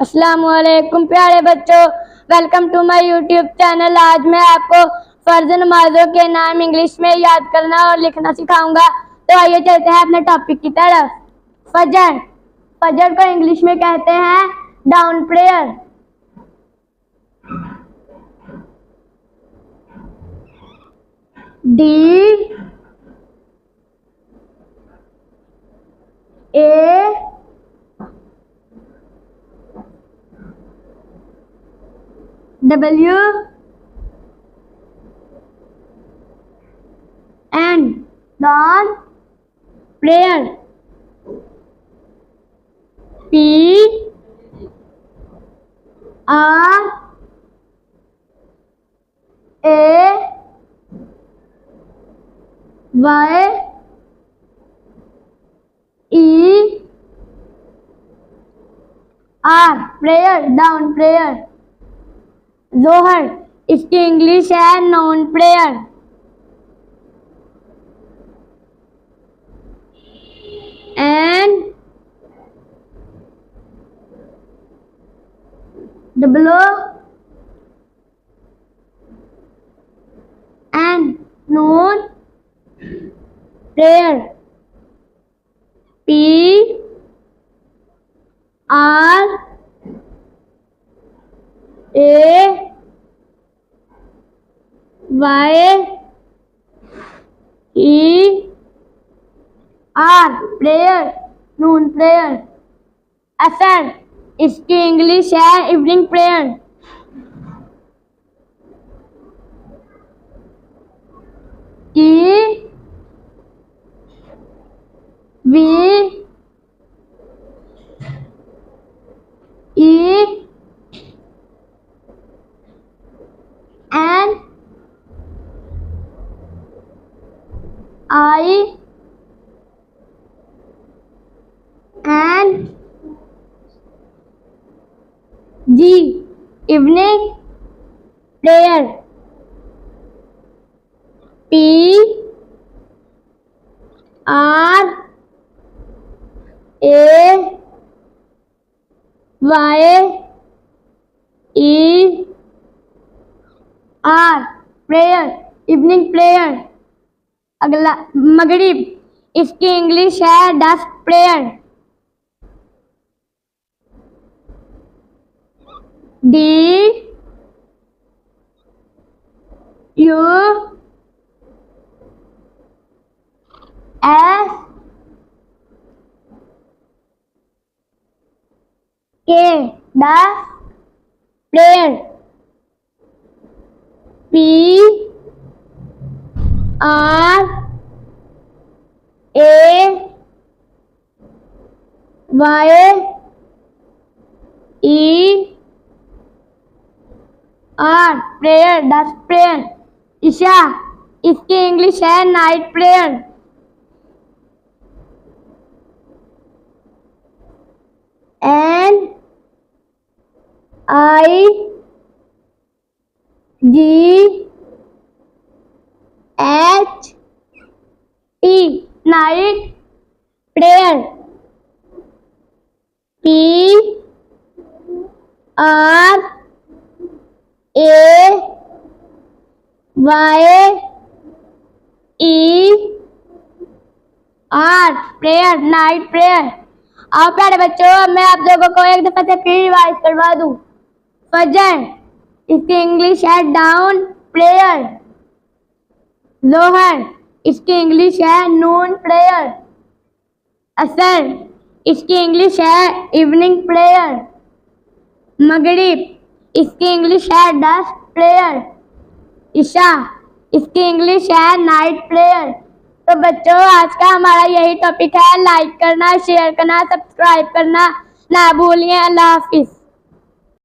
अस्सलाम वालेकुम प्यारे बच्चों, welcome to my YouTube channel. आज मैं आपको फर्ज नमाजों के नाम इंग्लिश में याद करना और लिखना सिखाऊंगा। तो आइए चलते हैं अपने टॉपिक की तरफ। फजर, फजर को इंग्लिश में कहते हैं down prayer. D A W and dawn prayer. P R A Y E R prayer, down prayer. जोहर, इसकी इंग्लिश है noon prayer. N double o N noon prayer. P R A Y E R prayer, noon prayer. असर, इसकी English है evening prayer. E V E N I N G evening prayer. P R A Y E R prayer, evening prayer. अगला मगरिब, इसकी English है dusk prayer. D U S K dusk prayer. P R A Y E R prayer, dusk prayer. Isha, इसकी English है night prayer. N I G H T night prayer. P R A Y E R prayer, night prayer. आओ प्यारे बच्चों, मैं आप लोगों को एक दफा से फिर रिवाइज करवा दूं। फजर, इसकी इंग्लिश है डाउन प्रेयर। जोहर, इसकी इंग्लिश है नून प्रेयर। असर, इसकी इंग्लिश है इवनिंग प्रेयर। मगरिब, इसकी इंग्लिश है डस्क प्रेयर। ईशा, इसकी इंग्लिश है नाइट प्रेयर। तो बच्चों, आज का हमारा यही टॉपिक है। लाइक करना, शेयर करना, सब्सक्राइब करना ना भूलिए। अल्लाह हाफिज।